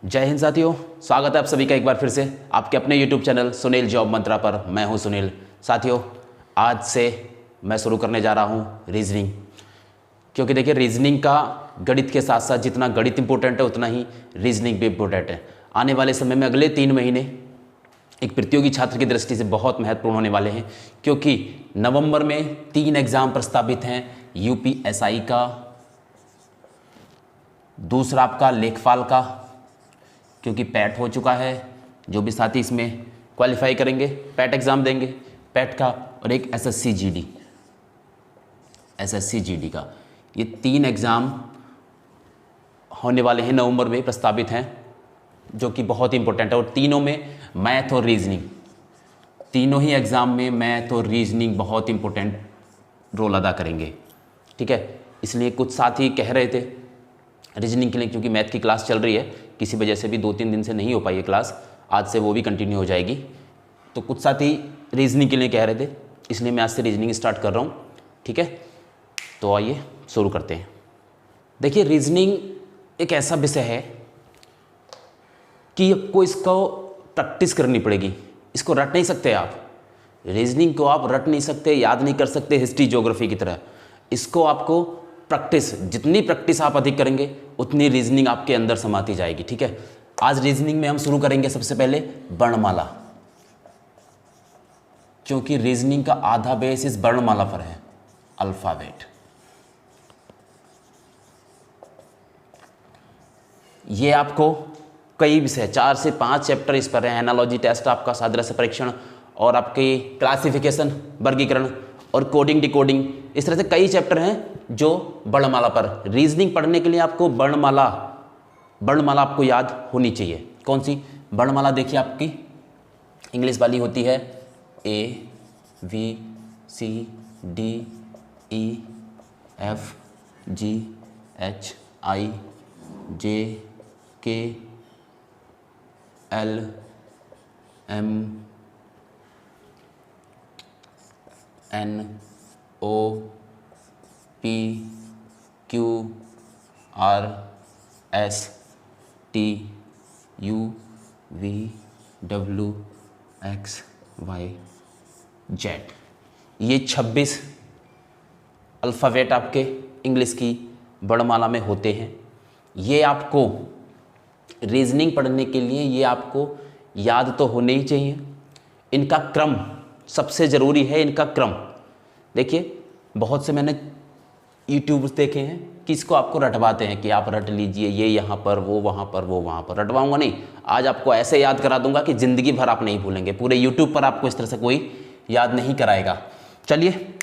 जय हिंद साथियों, स्वागत है आप सभी का एक बार फिर से आपके अपने YouTube चैनल सुनील जॉब मंत्रा पर। मैं हूं सुनील। साथियों, आज से मैं शुरू करने जा रहा हूं रीजनिंग, क्योंकि देखिए रीजनिंग का गणित के साथ साथ जितना गणित इंपॉर्टेंट है उतना ही रीजनिंग भी इम्पोर्टेंट है। आने वाले समय में अगले 3 महीने एक प्रतियोगी छात्र की दृष्टि से बहुत महत्वपूर्ण होने वाले हैं, क्योंकि नवंबर में 3 एग्ज़ाम प्रस्तावित हैं। यूपीएसआई का, दूसरा आपका लेखपाल का, क्योंकि पैट हो चुका है। जो भी साथी इसमें क्वालिफाई करेंगे पैट एग्ज़ाम देंगे, पैट का, और एक एसएससी जीडी का। ये 3 एग्ज़ाम होने वाले हैं, नवंबर में प्रस्तावित हैं, जो कि बहुत इंपॉर्टेंट है। और तीनों में मैथ और रीजनिंग, तीनों ही एग्ज़ाम में मैथ और रीजनिंग बहुत इंपॉर्टेंट रोल अदा करेंगे। ठीक है, इसलिए कुछ साथी कह रहे थे रीजनिंग के लिए, क्योंकि मैथ की क्लास चल रही है, किसी वजह से भी 2-3 दिन से नहीं हो पाई है क्लास, आज से वो भी कंटिन्यू हो जाएगी। तो कुछ साथी रीजनिंग के लिए कह रहे थे, इसलिए मैं आज से रीजनिंग स्टार्ट कर रहा हूँ। ठीक है, तो आइए शुरू करते हैं। देखिए, रीजनिंग एक ऐसा विषय है कि आपको इसको प्रैक्टिस करनी पड़ेगी। इसको रट नहीं सकते आप। रीजनिंग को आप रट नहीं सकते, याद नहीं कर सकते हिस्ट्री ज्योग्राफी की तरह। इसको आपको प्रैक्टिस, जितनी प्रैक्टिस आप अधिक करेंगे उतनी रीजनिंग आपके अंदर समाती जाएगी। ठीक है, आज रीजनिंग में हम शुरू करेंगे सबसे पहले वर्णमाला, क्योंकि रीजनिंग का आधा बेस इस वर्णमाला पर है, अल्फाबेट। ये आपको कई विषय 4 से 5 चैप्टर इस पर है। एनालॉजी टेस्ट आपका, सादृश्य परीक्षण, और आपकी क्लासिफिकेशन, वर्गीकरण, और कोडिंग डिकोडिंग, इस तरह से कई चैप्टर हैं जो वर्णमाला पर। रीजनिंग पढ़ने के लिए आपको वर्णमाला आपको याद होनी चाहिए। कौन सी वर्णमाला? देखिए, आपकी इंग्लिश वाली होती है ABCDEFGHIJKLMNOPQRSTUVWXYZ। ये 26 अल्फ़ाबेट आपके इंग्लिश की वर्णमाला में होते हैं। ये आपको रीजनिंग पढ़ने के लिए ये आपको याद तो होने ही चाहिए। इनका क्रम सबसे ज़रूरी है, इनका क्रम। देखिए, बहुत से मैंने यूट्यूब्स देखे हैं कि इसको आपको रटवाते हैं कि आप रट लीजिए, ये यहाँ पर, वो वहाँ पर, वो वहाँ पर। रटवाऊंगा नहीं, आज आपको ऐसे याद करा दूंगा कि ज़िंदगी भर आप नहीं भूलेंगे। पूरे यूट्यूब पर आपको इस तरह से कोई याद नहीं कराएगा। चलिए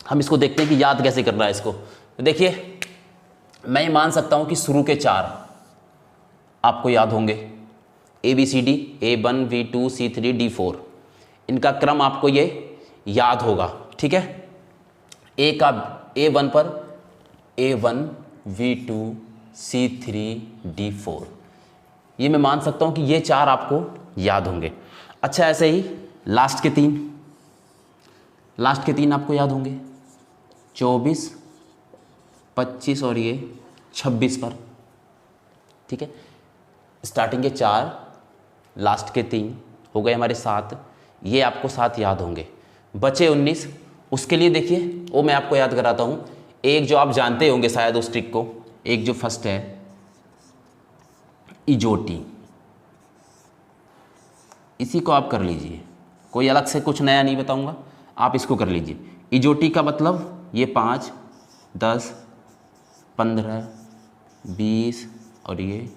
हम इसको देखते हैं कि याद कैसे करना है इसको। तो देखिए, मैं मान सकता हूँ कि शुरू के 4 आपको याद होंगे, ABCD, A1, V2, C3, D4। इनका क्रम आपको ये याद होगा। ठीक है, A1 पर A1, V2, C3, D4, ये मैं मान सकता हूँ कि ये 4 आपको याद होंगे। अच्छा, ऐसे ही लास्ट के 3 आपको याद होंगे, 24, 25 और ये 26 पर। ठीक है, स्टार्टिंग के 4, लास्ट के 3 हो गए हमारे 7। ये आपको 7 याद होंगे। बचे 19, उसके लिए देखिए वो मैं आपको याद कराता हूँ। एक जो आप जानते होंगे शायद उस ट्रिक को, एक जो फर्स्ट है इजोटी, इसी को आप कर लीजिए। कोई अलग से कुछ नया नहीं बताऊँगा, आप इसको कर लीजिए। इजोटी का मतलब ये 5, 10, 15, 20 और ये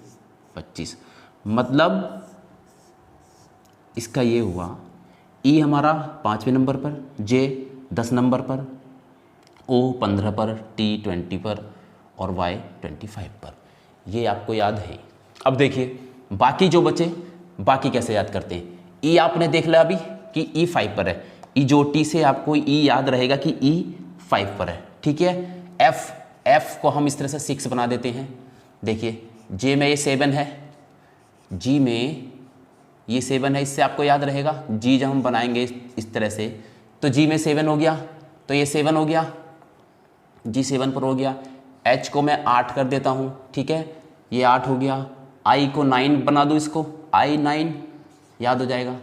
25। मतलब इसका ये हुआ, ई हमारा 5वें नंबर पर, जे 10 नंबर पर, ओ 15 पर, टी 20 पर और वाई 25 पर। ये आपको याद है। अब देखिए बाकी जो बचे, बाकी कैसे याद करते हैं। ई आपने देख लिया अभी कि ई 5 पर है, ई जो टी से आपको ई याद रहेगा कि ई 5 पर है। ठीक है, एफ को हम इस तरह से 6 बना देते हैं। देखिए, जे में ये 7 है, जी में ये 7 है, इससे आपको याद रहेगा। जी जब हम बनाएंगे इस तरह से, तो जी में 7 हो गया, तो ये 7 हो गया, जी 7 पर हो गया। एच को मैं 8 कर देता हूँ। ठीक है, ये 8 हो गया, आई को 9 बना दूँ, इसको आई 9 याद हो जाएगा।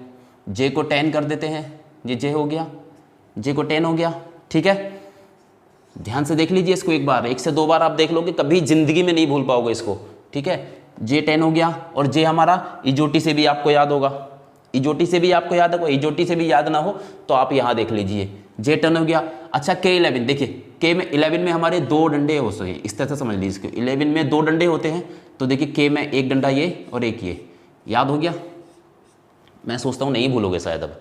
जे को 10 कर देते हैं, ये जे हो गया, जे को 10 हो गया। ठीक है, ध्यान से देख लीजिए इसको, एक बार, एक से दो बार आप देख लोगे, कभी जिंदगी में नहीं भूल पाओगे इसको। ठीक है, जे 10 हो गया, और जे हमारा इजोटी से भी आपको याद होगा, इजोटी से भी आपको याद होगा, इजोटी से भी याद ना हो तो आप यहाँ देख लीजिए, जे 10 हो गया। अच्छा के 11, देखिए के में 11 में हमारे 2 डंडे होते हैं, इस तरह से समझ लीजिए इसको, 11 में 2 डंडे होते हैं, तो देखिए के में एक डंडा ये और एक ये, याद हो गया। मैं सोचता हूँ नहीं भूलोगे शायद अब।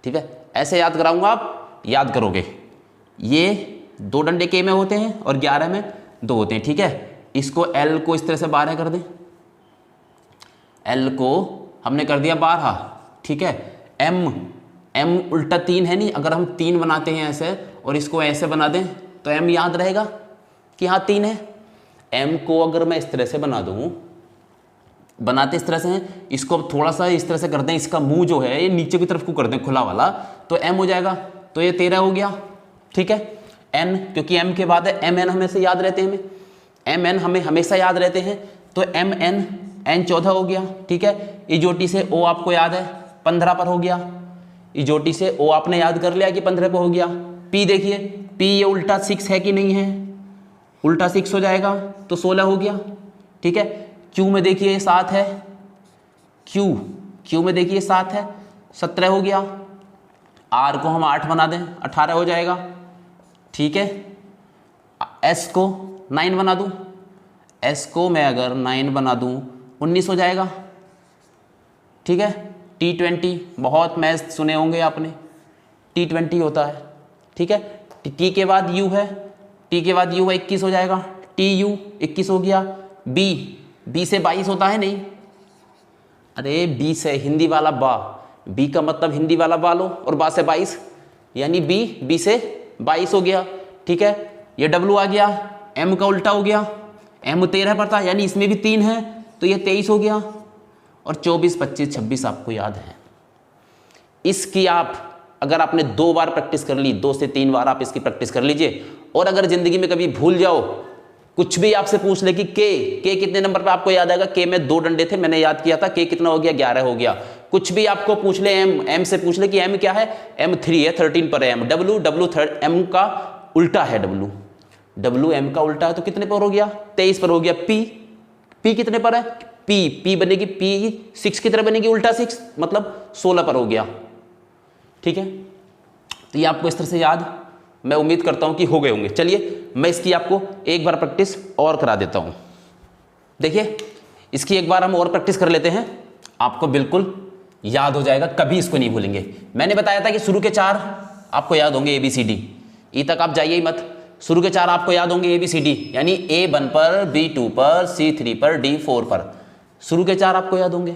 ठीक है, ऐसे याद कराऊंगा, आप याद करोगे। ये 2 डंडे के में होते हैं और 11 में 2 होते हैं। ठीक है, इसको एल को इस तरह से 12 कर दें, एल को हमने कर दिया 12। ठीक है, एम उल्टा 3 है नहीं, अगर हम 3 बनाते हैं ऐसे और इसको ऐसे बना दें तो एम याद रहेगा कि हाँ 3 है। एम को अगर मैं इस तरह से बना दूँ, बनाते इस तरह से हैं, इसको अब थोड़ा सा इस तरह से कर दें, इसका मुंह जो है ये नीचे की तरफ को कर दें खुला वाला, तो एम हो जाएगा, तो ये 13 हो गया। ठीक है, एन, क्योंकि एम के बाद है एम एन हमेशा याद रहते हैं, हमें एम एन हमें हमेशा याद रहते हैं, तो एम एन, एन 14 हो गया। ठीक है, इजोटी से ओ आपको याद है 15 पर हो गया, इजोटी से ओ आपने याद कर लिया कि 15 पर हो गया। पी देखिए, पी ये उल्टा 6 है कि नहीं है, उल्टा 6 हो जाएगा, तो 16 हो गया। ठीक है, क्यू में देखिए 7 है, क्यू में देखिए 7 है, 17 हो गया। आर को हम 8 बना दें, 18 हो जाएगा। ठीक है, एस को 9 बना दूं, एस को मैं अगर 9 बना दूं 19 हो जाएगा। ठीक है, T20 बहुत मैच सुने होंगे आपने, T20 होता है। ठीक है, टी के बाद यू है, टी के बाद यू है 21 हो जाएगा, टी यू 21 हो गया। बी से 22 होता है नहीं, अरे बी से हिंदी वाला बा, बी का मतलब हिंदी वाला बा लो, और बा से 22 यानी बी से 22 हो गया। ठीक है, ये डब्लू आ गया, एम का उल्टा हो गया, एम 13 पर था यानी इसमें भी 3 है, तो ये 23 हो गया। और 24, 25, 26 आपको याद है। इसकी आप अगर आपने 2 बार प्रैक्टिस कर ली, 2 से 3 बार आप इसकी प्रैक्टिस कर लीजिए, और अगर जिंदगी में कभी भूल जाओ, कुछ भी आपसे पूछ ले कि के कितने नंबर पे, आपको याद आएगा के में 2 डंडे थे, मैंने याद किया था, के कितना हो गया 11 हो गया। कुछ भी आपको पूछ ले, एम से पूछ ले कि एम क्या है, एम 3 है, 13 पर है एम। डब्लू एम का उल्टा है, डब्लू एम का उल्टा है, तो कितने पर हो गया 23 पर हो गया। पी कितने पर है, पी बनेगी, पी 6 की तरह बनेगी, उल्टा 6 मतलब 16 पर हो गया। ठीक है, तो ये आपको इस तरह से याद, मैं उम्मीद करता हूं कि हो गए होंगे। चलिए मैं इसकी आपको एक बार प्रैक्टिस और करा देता हूं। देखिए इसकी एक बार हम और प्रैक्टिस कर लेते हैं, आपको बिल्कुल याद हो जाएगा, कभी इसको नहीं भूलेंगे। मैंने बताया था कि शुरू के 4 आपको याद होंगे, ABCD, ई तक आप जाइए ही मत, शुरू के 4 आपको याद होंगे ABCD, यानी A1 पर, B2 पर, C3 पर, D4 पर, शुरू के 4 आपको याद होंगे।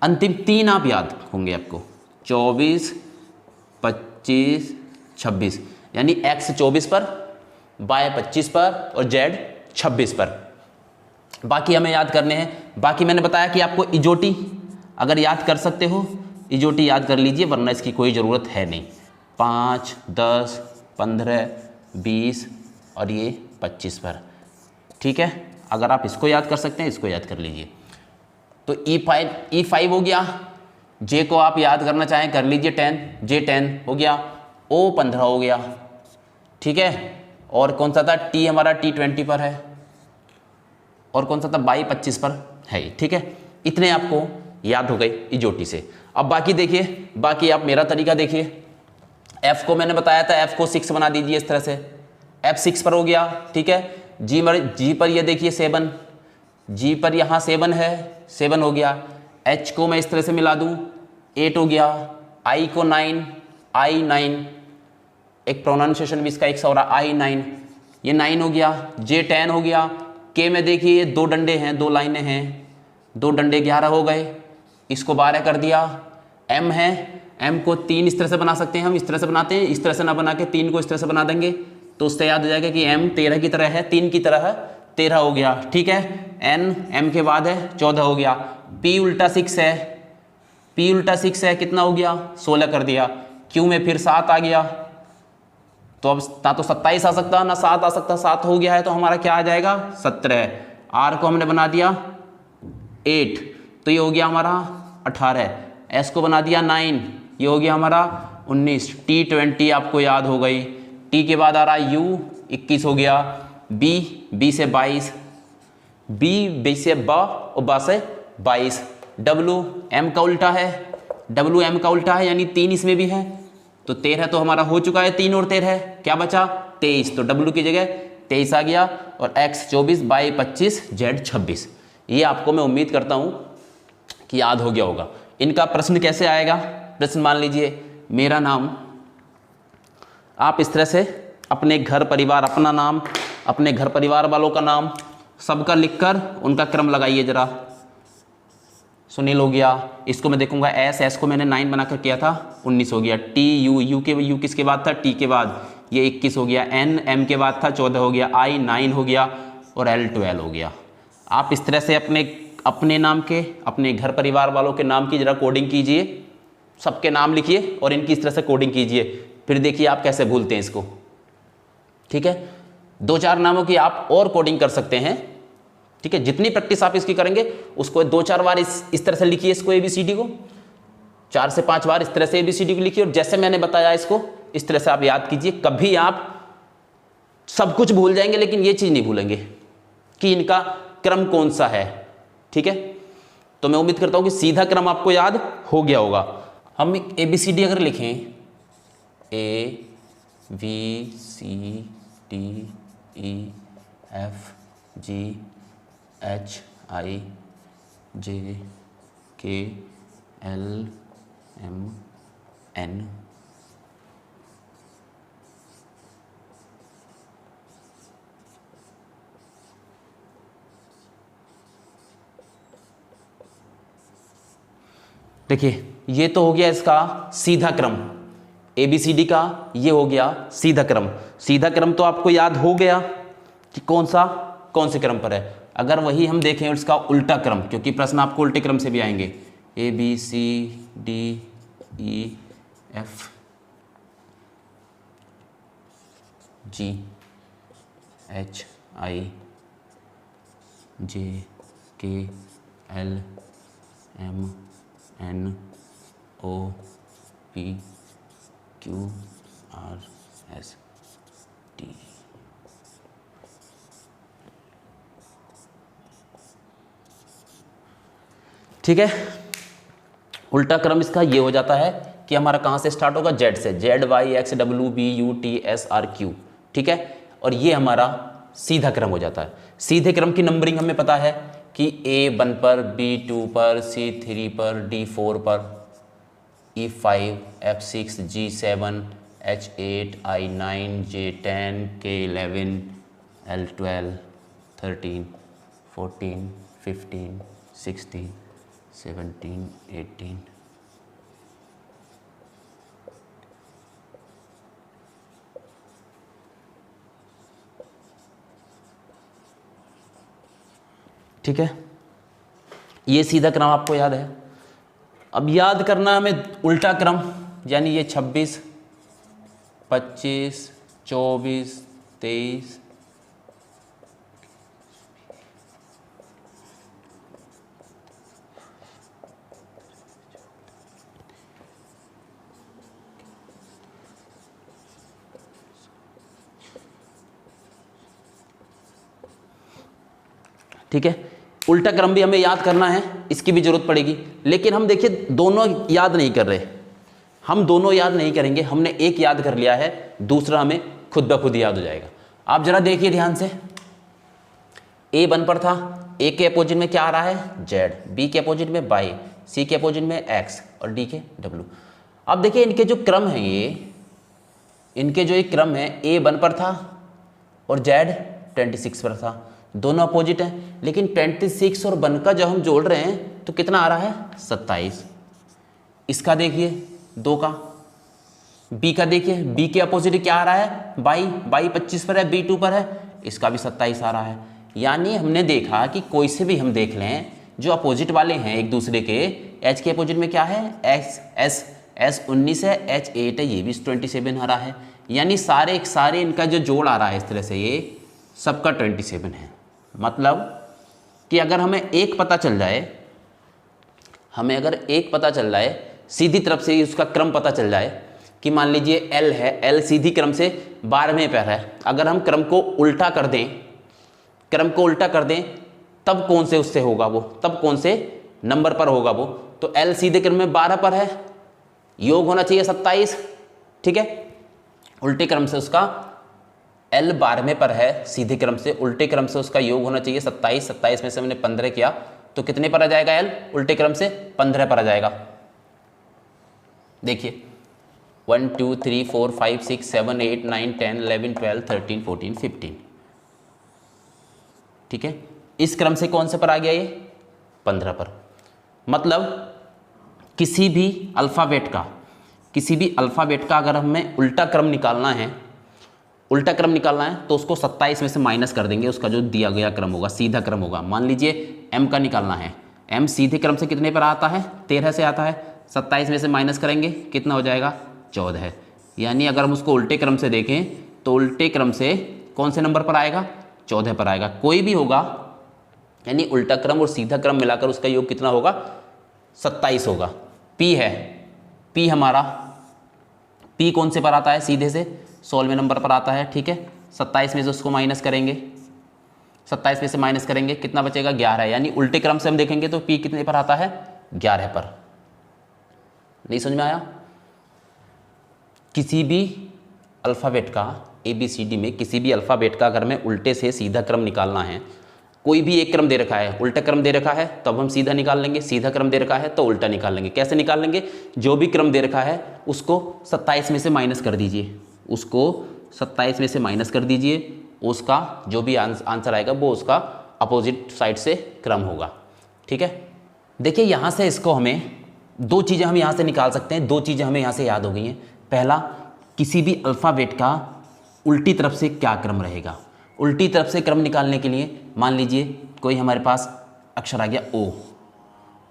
अंतिम 3 आप याद होंगे आपको, 24, 25, 26, यानी X 24 पर, Y 25 पर और Z 26 पर। बाकी हमें याद करने हैं। बाकी मैंने बताया कि आपको इजोटी अगर याद कर सकते हो, इजोटी याद कर लीजिए, वरना इसकी कोई ज़रूरत है नहीं। 5, 10, 15, 20 और ये 25 पर। ठीक है, अगर आप इसको याद कर सकते हैं, इसको याद कर लीजिए। तो E5 हो गया, J को आप याद करना चाहें कर लीजिए, 10, J 10 हो गया, O 15 हो गया। ठीक है, और कौन सा था, T हमारा T20 पर है, और कौन सा था, Y 25 पर है। ठीक है, इतने आपको याद हो गए इजोटी से। अब बाकी देखिए, बाकी आप मेरा तरीका देखिए। F को मैंने बताया था, F को 6 बना दीजिए इस तरह से, F 6 पर हो गया। ठीक है, G पर ये देखिए 7, G पर यहाँ 7 है, 7 हो गया। H को मैं इस तरह से मिला दूँ, 8 हो गया। I को 9, I 9, एक प्रोनाउंसिएशन भी इसका एक सा हो रहा, I 9, ये 9 हो गया। J 10 हो गया। K में देखिए 2 डंडे हैं, 2 लाइनें हैं, 2 डंडे 11 हो गए, इसको 12 कर दिया। M है, M को 3 इस तरह से बना सकते हैं हम, इस तरह से बनाते हैं, इस तरह से ना बना के 3 को इस तरह से बना देंगे, तो उससे याद हो जाएगा कि M 13 की तरह है, 3 की तरह है, 13 हो गया। ठीक है, N M के बाद है, 14 हो गया। P उल्टा 6 है, P उल्टा 6 है, कितना हो गया 16 कर दिया। Q में फिर 7 आ गया, तो अब ना तो 27 आ सकता ना 7 आ सकता, 7 हो गया है तो हमारा क्या आ जाएगा 17। R को हमने बना दिया 8, तो ये हो गया हमारा 18, S को बना दिया 9, ये हो गया हमारा 19, T 20 आपको याद हो गई, T के बाद आ रहा है U 21 हो गया, B से 22, B से ब और ब से 22, W M का उल्टा है, W M का उल्टा है यानी 3 इसमें भी है, तो 13 तो हमारा हो चुका है, 3 और 13 क्या बचा 23, तो W की जगह 23 आ गया, और X 24 बाई 25 Z 26। ये आपको मैं उम्मीद करता हूँ कि याद हो गया होगा। इनका प्रश्न कैसे आएगा, प्रश्न मान लीजिए मेरा नाम, आप इस तरह से अपने घर परिवार, अपना नाम, अपने घर परिवार वालों का नाम सबका लिखकर उनका क्रम लगाइए जरा। सुनील हो गया, इसको मैं देखूंगा S को मैंने 9 बनाकर किया था, 19 हो गया, T U किसके बाद था, T के बाद, ये 21 हो गया, N M के बाद था 14 हो गया, I 9 हो गया, और L 12 हो गया। आप इस तरह से अपने नाम के, अपने घर परिवार वालों के नाम की जरा कोडिंग कीजिए, सबके नाम लिखिए और इनकी इस तरह से कोडिंग कीजिए, फिर देखिए आप कैसे भूलते हैं इसको। ठीक है, 2-4 नामों की आप और कोडिंग कर सकते हैं। ठीक है, जितनी प्रैक्टिस आप इसकी करेंगे उसको 2-4 बार इस तरह से लिखिए, इसको ABCD को 4 से 5 बार इस तरह से ABCD को लिखिए, और जैसे मैंने बताया इसको इस तरह से आप याद कीजिए। कभी आप सब कुछ भूल जाएंगे लेकिन ये चीज़ नहीं भूलेंगे कि इनका क्रम कौन सा है। ठीक है, तो मैं उम्मीद करता हूं कि सीधा क्रम आपको याद हो गया होगा। हम ABCD अगर लिखें ABCDEFGHIJKLMN, देखिए ये तो हो गया इसका सीधा क्रम, ABCD का ये हो गया सीधा क्रम। सीधा क्रम तो आपको याद हो गया कि कौन से क्रम पर है। अगर वही हम देखें इसका उल्टा क्रम, क्योंकि प्रश्न आपको उल्टे क्रम से भी आएंगे, ABCDEFGHIJKLMNOPQRST। ठीक है, उल्टा क्रम इसका ये हो जाता है कि हमारा कहाँ से स्टार्ट होगा, Z से, ZYXWBUTSRQ। ठीक है, और ये हमारा सीधा क्रम हो जाता है। सीधे क्रम की नंबरिंग हमें पता है कि A1 पर, B2 पर, C3 पर, D4 पर, E5, F6, G7, H8, I9, J10, K11, L12, 13, 14, 15, 16, 17, 18। ठीक है, ये सीधा क्रम आपको याद है। अब याद करना हमें उल्टा क्रम, यानी ये 26, 25, 24, 23, ठीक है, उल्टा क्रम भी हमें याद करना है, इसकी भी जरूरत पड़ेगी। लेकिन हम देखिए दोनों याद नहीं कर रहे, हम दोनों याद नहीं करेंगे, हमने एक याद कर लिया है, दूसरा हमें खुद ब खुद याद हो जाएगा। आप जरा देखिए ध्यान से, A1 पर था, A के अपोजिट में क्या आ रहा है Z, B के अपोजिट में Y, C के अपोजिट में X और D के W। अब देखिए इनके जो क्रम हैं, इनके जो एक क्रम है, A1 पर था और Z 26 पर था, दोनों अपोजिट हैं, लेकिन 26 और 1 का जब हम जोड़ रहे हैं तो कितना आ रहा है 27। इसका देखिए 2 का, B का देखिए, B के अपोजिट क्या आ रहा है Y 25 पर है, B2 पर है, इसका भी 27 आ रहा है। यानी हमने देखा कि कोई से भी हम देख लें जो अपोजिट वाले हैं एक दूसरे के, H के अपोजिट में क्या है S 19 है, H 8 है, ये भी 27 आ रहा है। यानी सारे इनका जो जोड़ आ रहा है इस तरह से, ये सबका 27 है। मतलब कि अगर हमें एक पता चल जाए, हमें अगर एक पता चल जाए, सीधी तरफ से ही उसका क्रम पता चल जाए कि मान लीजिए L है, L सीधी क्रम से 12वें पर है, अगर हम क्रम को उल्टा कर दें, क्रम को उल्टा कर दें, तब कौन से उससे होगा वो, तब कौन से नंबर पर होगा वो, तो L सीधे क्रम में 12 पर है, योग होना चाहिए 27, ठीक है। उल्टे क्रम से उसका L 12वें पर है, सीधे क्रम से, उल्टे क्रम से उसका योग होना चाहिए 27, 27 में से हमने 15 किया तो कितने पर आ जाएगा L, उल्टे क्रम से 15 पर आ जाएगा। देखिए 1 2 3 4 5 6 7 8 9 10 11 12 13 14 15, ठीक है। इस क्रम से कौन से पर आ गया ये, 15 पर। मतलब किसी भी अल्फ़ाबेट का अगर हमें उल्टा क्रम निकालना है, तो उसको 27 में से माइनस कर देंगे, उसका जो दिया गया क्रम होगा, सीधा क्रम होगा। मान लीजिए M का निकालना है, M सीधे क्रम से कितने पर आता है, 13 से आता है, 27 में से माइनस करेंगे कितना हो जाएगा, 14। यानी अगर हम उसको उल्टे क्रम से देखें तो उल्टे क्रम से कौन से नंबर पर आएगा, 14 पर आएगा। कोई भी होगा, यानी उल्टा क्रम और सीधा क्रम मिलाकर उसका योग कितना होगा, 27 होगा। P है, P हमारा, P कौन से पर आता है, सीधे से 16वें नंबर पर आता है, ठीक है। 27 में से उसको माइनस करेंगे, 27 में से माइनस करेंगे कितना बचेगा, 11। यानी उल्टे क्रम से हम देखेंगे तो P कितने पर आता है, 11 पर। नहीं समझ में आया। किसी भी अल्फ़ाबेट का ABCD में किसी भी अल्फ़ाबेट का अगर हमें उल्टे से सीधा क्रम निकालना है, कोई भी एक क्रम दे रखा है, उल्टा क्रम दे रखा है तो अब हम सीधा निकाल लेंगे, सीधा क्रम दे रखा है तो उल्टा निकाल लेंगे। कैसे निकाल लेंगे, जो भी क्रम दे रखा है उसको 27 में से माइनस कर दीजिए, उसको 27 में से माइनस कर दीजिए, उसका जो भी आंसर आएगा वो उसका अपोजिट साइड से क्रम होगा, ठीक है। देखिए यहाँ से इसको हमें दो चीज़ें हम यहाँ से निकाल सकते हैं, दो चीज़ें हमें यहाँ से याद हो गई हैं। पहला, किसी भी अल्फ़ाबेट का उल्टी तरफ से क्या क्रम रहेगा। उल्टी तरफ से क्रम निकालने के लिए मान लीजिए कोई हमारे पास अक्षर आ गया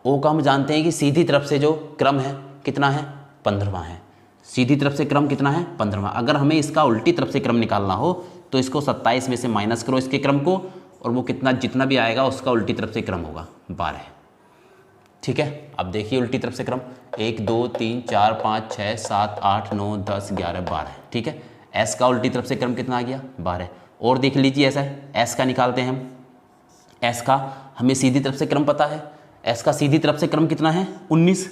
ओ का हम जानते हैं कि सीधी तरफ से जो क्रम है कितना है, 15वां है। सीधी तरफ से क्रम कितना है, 15वां। अगर हमें इसका उल्टी तरफ से क्रम निकालना हो तो इसको 27 में से माइनस करो इसके क्रम को, और वो कितना जितना भी आएगा उसका उल्टी तरफ से क्रम होगा 12, ठीक है। अब देखिए उल्टी तरफ से क्रम 1 2 3 4 5 6 7 8 9 10 11 12, ठीक है। एस का उल्टी तरफ से क्रम कितना आ गया, 12। और देख लीजिए ऐसा है, एस का निकालते हैं हम। एस का हमें सीधी तरफ से क्रम पता है, एस का सीधी तरफ से क्रम कितना है, 19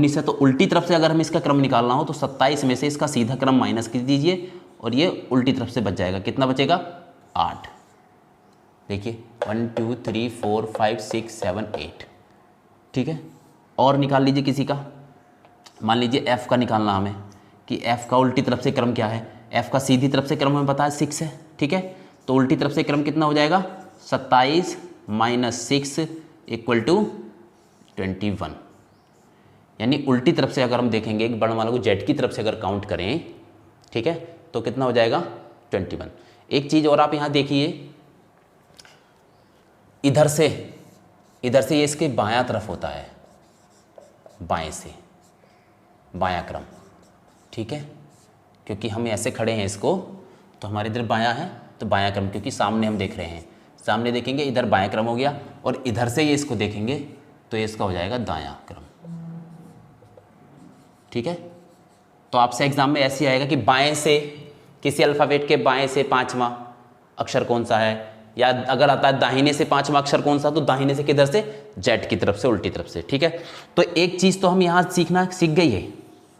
है। तो उल्टी तरफ से अगर हमें इसका क्रम निकालना हो तो 27 में से इसका सीधा क्रम माइनस कर दीजिए और ये उल्टी तरफ से बच जाएगा। कितना बचेगा, 8। देखिए 1 2 3 4 5 6 7 8, ठीक है। और निकाल लीजिए किसी का, मान लीजिए एफ़ का निकालना हमें कि एफ़ का उल्टी तरफ से क्रम क्या है। एफ़ का सीधी तरफ से क्रम हमें पता है 6 है, ठीक है। तो उल्टी तरफ से क्रम कितना हो जाएगा, 27 - 6 = 21। यानी उल्टी तरफ से अगर हम देखेंगे एक बड़ा वाला को जेड की तरफ से अगर काउंट करें, ठीक है, तो कितना हो जाएगा, 21। एक चीज़ और आप यहाँ देखिए, इधर से ये इसके बायां तरफ होता है, बाएं से बायां क्रम, ठीक है। क्योंकि हम ऐसे खड़े हैं इसको तो हमारे इधर बायां है तो बायां क्रम, क्योंकि सामने हम देख रहे हैं, सामने देखेंगे इधर बायां क्रम हो गया, और इधर से ये इसको देखेंगे तो ये इसका हो जाएगा दायां क्रम, ठीक है। तो आपसे एग्जाम में ऐसे आएगा कि बाएं से किसी अल्फ़ाबेट के बाएं से 5वां अक्षर कौन सा है, या अगर आता है दाहिने से 5वां अक्षर कौन सा, तो दाहिने से किधर से, जेड की तरफ से, उल्टी तरफ से, ठीक है। तो एक चीज़ तो हम यहाँ सीख गई है,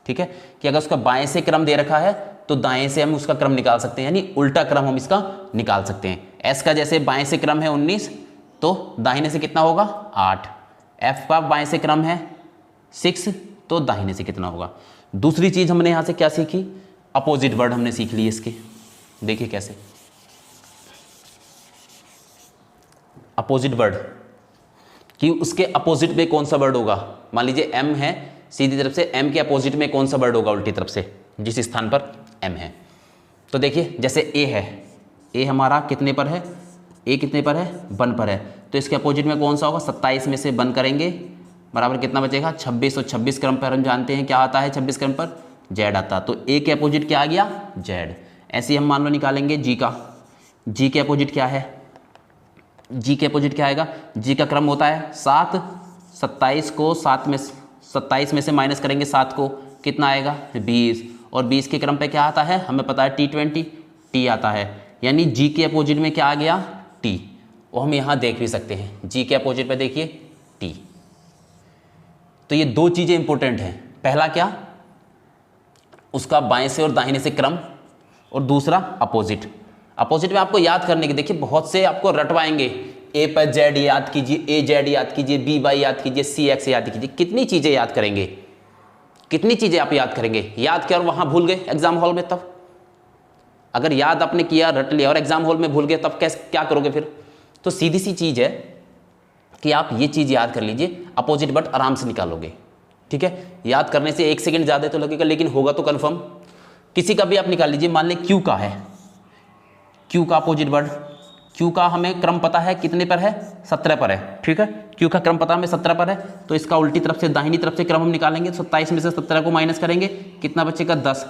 ठीक है, कि अगर उसका बाएं से क्रम दे रखा है तो दाएं से हम उसका क्रम निकाल सकते हैं, यानी उल्टा क्रम हम इसका निकाल सकते हैं। एस का जैसे बाएं से क्रम है 19, तो दाहिने से कितना होगा, 8। एफ का बाएं से क्रम है 6, तो दाहिने से कितना होगा। दूसरी चीज़ हमने यहाँ से क्या सीखी, अपोजिट वर्ड हमने सीख ली इसके। देखिए कैसे, अपोजिट वर्ड कि उसके अपोजिट में कौन सा वर्ड होगा। मान लीजिए एम है, सीधी तरफ से एम के अपोजिट में कौन सा वर्ड होगा उल्टी तरफ से, जिस स्थान पर एम है। तो देखिए जैसे ए है, ए हमारा कितने पर है, ए कितने पर है, 1 पर है, तो इसके अपोजिट में कौन सा होगा, 27 में से 1 करेंगे बराबर कितना बचेगा, 26। और 26 क्रम पर हम जानते हैं क्या आता है, 26 क्रम पर जेड आता, तो ए के अपोजिट क्या आ गया, जेड। ऐसे ही हम मान लो निकालेंगे जी का, जी के अपोजिट क्या है, जी के अपोजिट क्या आएगा, जी का क्रम होता है 7, 27 को 27 में से माइनस करेंगे 7 को, कितना आएगा 20, और 20 के क्रम पे क्या आता है हमें पता है T20, टी आता है, यानी जी के अपोजिट में क्या आ गया टी। और हम यहाँ देख भी सकते हैं जी के अपोजिट पे देखिए टी। तो ये दो चीज़ें इंपॉर्टेंट हैं, पहला क्या उसका बाएं से और दाहिने से क्रम, और दूसरा अपोजिट। अपोजिट में आपको याद करने की, देखिए बहुत से आपको रटवाएंगे, ए पर जेड याद कीजिए, ए जेड याद कीजिए, बी वाई याद कीजिए, सी एक्स याद कीजिए, कितनी चीज़ें याद करेंगे, कितनी चीज़ें आप याद करेंगे, याद किया और वहाँ भूल गए एग्जाम हॉल में, तब अगर याद आपने किया रट लिया और एग्जाम हॉल में भूल गए तब कैसे क्या करोगे फिर। तो सीधी सी चीज़ है कि आप ये चीज़ याद कर लीजिए, अपोजिट बट आराम से निकालोगे, ठीक है। याद करने से 1 सेकंड ज़्यादा तो लगेगा, लेकिन होगा तो कन्फर्म। किसी का भी आप निकाल लीजिए, मान लें क्यू का है, क्यू का अपोजिट वर्ड, क्यू का हमें क्रम पता है कितने पर है 17 पर है, ठीक है। क्यू का क्रम पता हमें 17 पर है, तो इसका उल्टी तरफ से दाहिनी तरफ से क्रम हम निकालेंगे, 27 में से 17 को माइनस करेंगे, कितना बचेगा 10।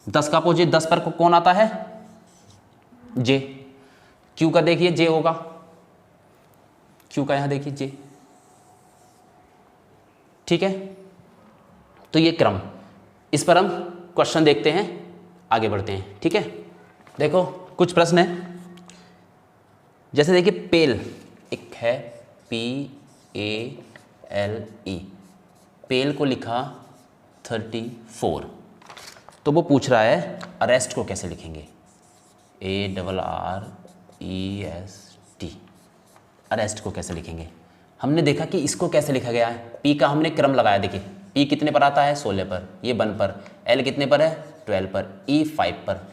10 का अपोजिट 10 पर कौन आता है जे। क्यू का देखिए जे होगा, क्यू का यहां देखिए जे, ठीक है। तो ये क्रम, इस पर हम क्वेश्चन देखते हैं, आगे बढ़ते हैं, ठीक है। देखो कुछ प्रश्न है, जैसे देखिए पेल, एक है PALE, पेल को लिखा 34, तो वो पूछ रहा है अरेस्ट को कैसे लिखेंगे, ARREST, अरेस्ट को कैसे लिखेंगे। हमने देखा कि इसको कैसे लिखा गया है, P का हमने क्रम लगाया, देखिए P कितने पर आता है 16 पर, ये 1 पर, L कितने पर है 12 पर, E 5 पर,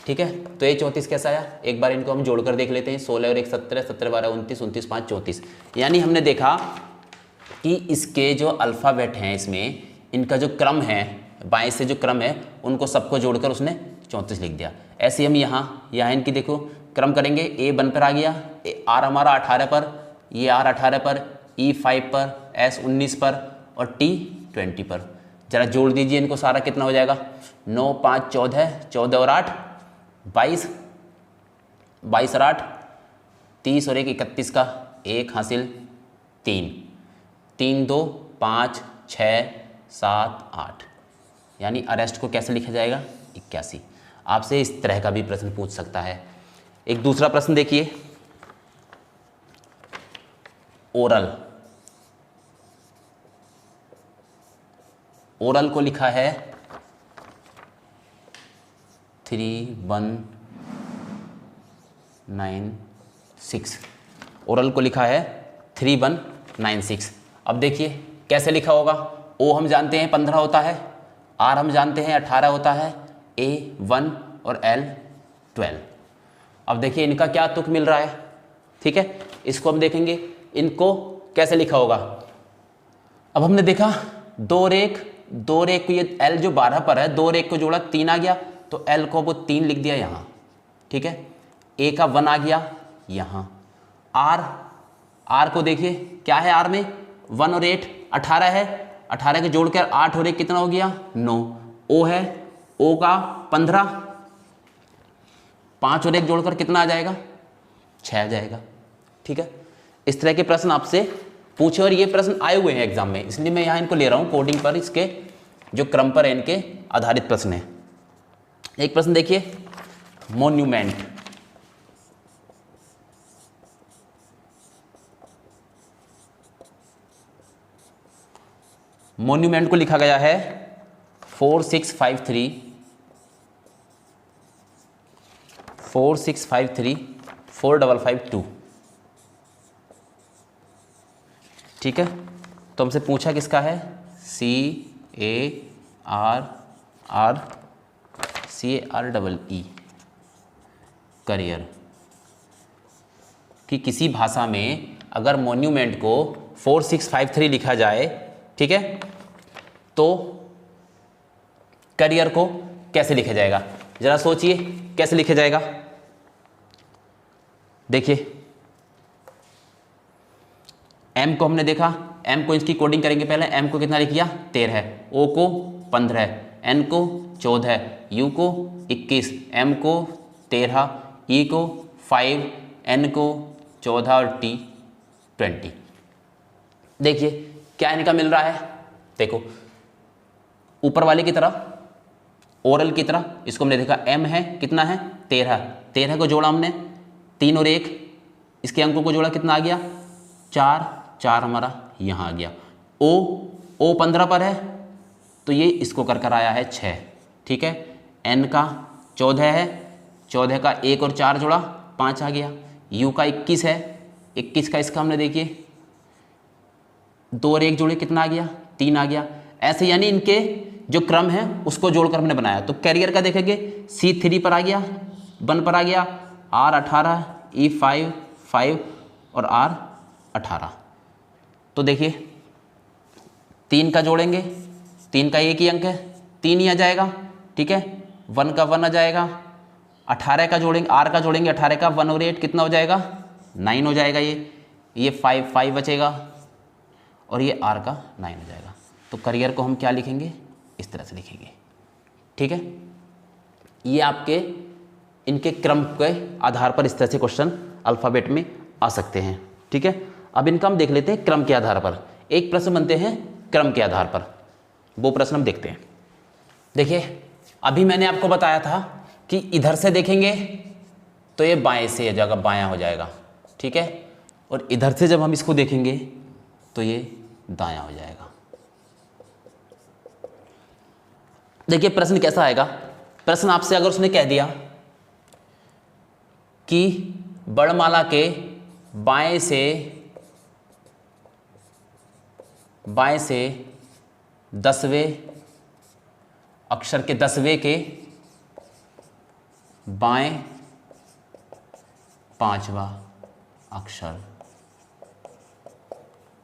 ठीक है। तो ये 34 कैसा आया, एक बार इनको हम जोड़कर देख लेते हैं, 16 और 1 17, 17 12 29, 29 5 34। यानी हमने देखा कि इसके जो अल्फ़ाबेट हैं इसमें, इनका जो क्रम है, बाएं से जो क्रम है उनको सबको जोड़कर उसने 34 लिख दिया। ऐसे हम यहाँ इनकी देखो क्रम करेंगे, A 1 पर आ गया, R हमारा 18 पर, ये R 18 पर, E 5 पर, S 19 पर और T 20 पर। जरा जोड़ दीजिए इनको सारा, कितना हो जाएगा 9 5 14, 14 और 8 22, 22 और 8 30 और 1 31 का 1 हासिल 3, 3 2 5 6 7 8, यानी अरेस्ट को कैसे लिखा जाएगा 81। आपसे इस तरह का भी प्रश्न पूछ सकता है। एक दूसरा प्रश्न देखिए, ओरल, ओरल को लिखा है 3196, ओरल को लिखा है 3196। अब देखिए कैसे लिखा होगा, O हम जानते हैं 15 होता है, R हम जानते हैं 18 होता है, A 1 और L 12। अब देखिए इनका क्या तुक मिल रहा है, ठीक है। इसको हम देखेंगे इनको कैसे लिखा होगा। अब हमने देखा दो रेख को, ये L जो 12 पर है, 2 रेख को जोड़ा 3 आ गया, तो L को वो 3 लिख दिया यहाँ, ठीक है। A का 1 आ गया यहाँ, R को देखिए क्या है, R में 1 और 8 18 है, 18 के जोड़कर 8 और 1 कितना हो गया 9। O है, O का 15, 5 और 1 जोड़कर कितना आ जाएगा 6 आ जाएगा, ठीक है। इस तरह के प्रश्न आपसे पूछे और ये प्रश्न आए हुए हैं एग्जाम में, इसलिए मैं यहाँ इनको ले रहा हूँ कोडिंग पर, इसके जो क्रम पर है इनके आधारित प्रश्न है। एक प्रश्न देखिए, मोन्यूमेंट, मोन्यूमेंट को लिखा गया है 4653 4552, ठीक है। तो हमसे पूछा किसका है, CARRE, करियर, कि किसी भाषा में अगर मोन्यूमेंट को 4653 लिखा जाए, ठीक है, तो करियर को कैसे लिखा जाएगा। जरा सोचिए कैसे लिखा जाएगा। देखिए M को हमने देखा, M को इसकी कोडिंग करेंगे पहले। M को कितना लिख दिया 13, O को 15, N को 14, U को 21, M को 13, E को 5, N को 14 और टी 20। देखिए क्या इनका मिल रहा है, देखो ऊपर वाले की तरफ ओरल की तरफ इसको हमने देखा m है कितना है 13, 13 को जोड़ा हमने 3 और 1 इसके अंकों को जोड़ा कितना आ गया 4, 4 हमारा यहाँ आ गया। ओ 15 पर है तो ये इसको कर आया है 6, ठीक है। n का 14 है, 14 का 1 और 4 जोड़ा 5 आ गया। u का 21 है, 21 का इसका हमने देखिए 2 और 1 जोड़े कितना आ गया 3 आ गया। ऐसे यानी इनके जो क्रम है उसको जोड़कर हमने बनाया। तो कैरियर का देखेंगे C3 पर आ गया, 1 पर आ गया, R18, E5 5 और R18। तो देखिए 3 का जोड़ेंगे, 3 का एक ही अंक है 3 ही आ जाएगा, ठीक है। 1 का 1 आ जाएगा, 18 का जोड़ेंगे, R का जोड़ेंगे 18 का 1 और 8 कितना हो जाएगा 9 हो जाएगा। ये 5 बचेगा और ये R का 9 हो जाएगा। तो करियर को हम क्या लिखेंगे इस तरह से लिखेंगे, ठीक है। ये आपके इनके क्रम के आधार पर इस तरह से क्वेश्चन अल्फ़ाबेट में आ सकते हैं, ठीक है। अब इनका हम देख लेते हैं क्रम के आधार पर। एक प्रश्न बनते हैं क्रम के आधार पर, वो प्रश्न हम देखते हैं। देखिए अभी मैंने आपको बताया था कि इधर से देखेंगे तो ये बाएं से ये जगह बायां हो जाएगा, ठीक है। और इधर से जब हम इसको देखेंगे तो ये दायां हो जाएगा। देखिए प्रश्न कैसा आएगा। प्रश्न आपसे अगर उसने कह दिया कि वर्णमाला के बाएं से 10वें अक्षर के 10वें के बाएं 5वां अक्षर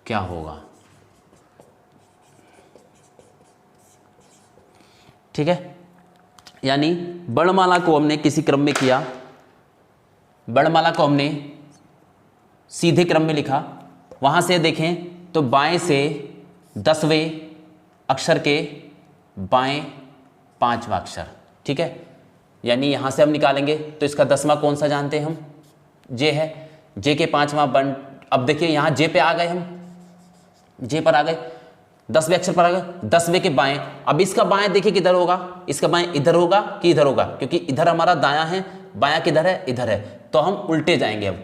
क्या होगा, ठीक है। यानी वर्णमाला को हमने किसी क्रम में किया, वर्णमाला को हमने सीधे क्रम में लिखा, वहां से देखें तो बाएं से 10वें अक्षर के बाएं 5वां अक्षर, ठीक है। यानी यहां से हम निकालेंगे तो इसका 10वां कौन सा जानते हैं हम, जे है, जे के 5वां बन। अब देखिए यहां जे पे आ गए, हम जे पर आ गए, 10वें अक्षर पर आ गए, 10वें के बाएं। अब इसका बाएं देखिए किधर होगा, इसका बाएं इधर होगा कि इधर होगा, क्योंकि इधर हमारा दायां है, बायां किधर है इधर है, तो हम उल्टे जाएंगे। अब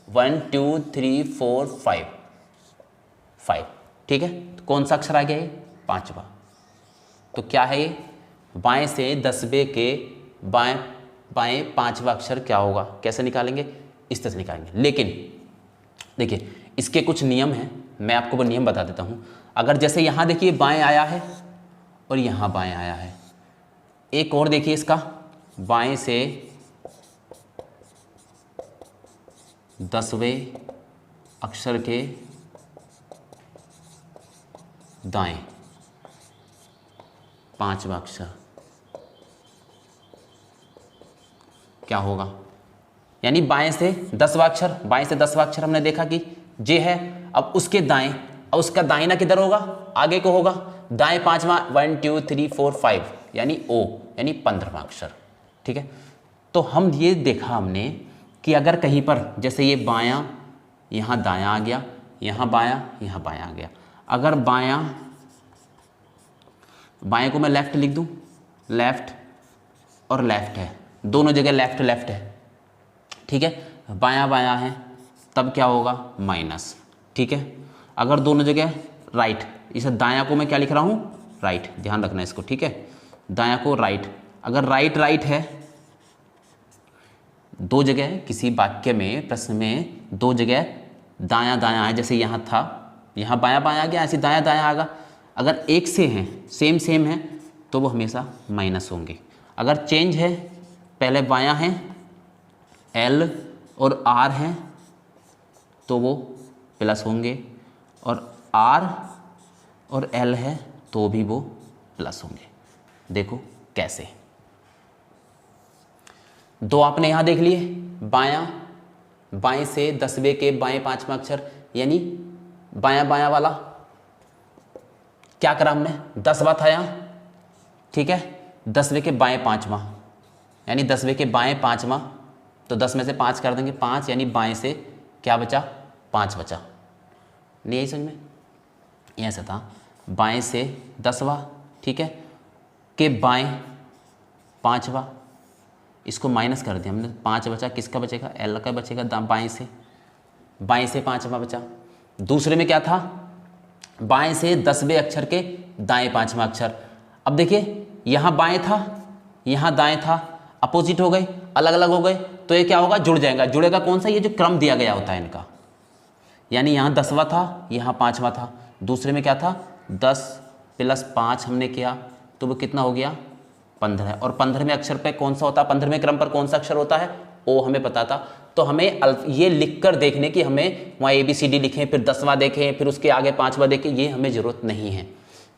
1 2 3 4 5, ठीक है। तो कौन सा अक्षर आ गया ये 5वां। तो क्या है ये, बाएं से 10वें के बाएं 5वां अक्षर क्या होगा, कैसे निकालेंगे, इस तरह से निकालेंगे। लेकिन देखिए इसके कुछ नियम हैं, मैं आपको वो नियम बता देता हूँ। अगर जैसे यहाँ देखिए बाएं आया है और यहाँ बाएं आया है, एक और देखिए इसका बाएं से 10वें अक्षर के दाएं 5वां अक्षर क्या होगा। यानी बाएं से 10वां अक्षर, बाएं से 10वां अक्षर हमने देखा कि जे है। अब उसके दाएं, अब उसका दाहिना किधर होगा, आगे को होगा, दाएं 5वां 1 2 3 4 5 यानी ओ, यानी 15वां अक्षर, ठीक है। तो हम ये देखा हमने कि अगर कहीं पर जैसे ये बायां यहाँ दायां आ गया, यहाँ बायां आ गया, अगर बाएं को मैं लेफ्ट लिख दूं, लेफ्ट और लेफ्ट है, दोनों जगह लेफ्ट है, ठीक है। बायां है तब क्या होगा माइनस, ठीक है। अगर दोनों जगह राइट, इसे दायां को मैं क्या लिख रहा हूँ राइट, ध्यान रखना इसको, ठीक है। दायां को राइट, अगर राइट है, दो जगह किसी वाक्य में प्रश्न में दो जगह दायां है, जैसे यहाँ था, यहाँ बायां आ गया, ऐसे दायां आ गया। अगर एक से हैं, सेम है तो वो हमेशा माइनस होंगे। अगर चेंज है, पहले बायां है L और R हैं तो वो प्लस होंगे, और R और L है तो भी वो प्लस होंगे। देखो कैसे, दो आपने यहाँ देख लिए, बाएं से 10वें के बाएं 5वां अक्षर, यानी बायां वाला क्या करा हमने, 10वां था यहाँ, ठीक है। 10वें के बाएं 5वां, यानी 10वें के बाएं 5वां, तो 10 में से 5 कर देंगे 5, यानी बाएं से क्या बचा, 5 बचा। नहीं आई समझ में? ये ऐसा था, बाएं से 10वां, ठीक है, के बाएं 5वां, इसको माइनस कर दिया हमने, 5 बचा, किसका बचेगा, एल का बचेगा, बाएं से 5वां बचा। दूसरे में क्या था, बाएं से 10वें अक्षर के दाएं 5वां अक्षर। अब देखिए यहाँ बाएं था, यहाँ दाएं था, अपोजिट हो गए, अलग अलग हो गए, तो ये क्या होगा, जुड़ जाएगा। जुड़ेगा कौन सा, ये जो क्रम दिया गया होता है इनका, यानी यहाँ 10वां था, यहाँ 5वां था। दूसरे में क्या था, 10 + 5 हमने किया तो वो कितना हो गया, 15। और 15वें अक्षर पे कौन सा होता है, 15वें क्रम पर कौन सा अक्षर होता है, ओ हमें पता था। तो हमें ये लिख कर देखने की, हमें वहाँ ABCD लिखें, फिर 10वां देखें, फिर उसके आगे 5वां देखें, ये हमें ज़रूरत नहीं है।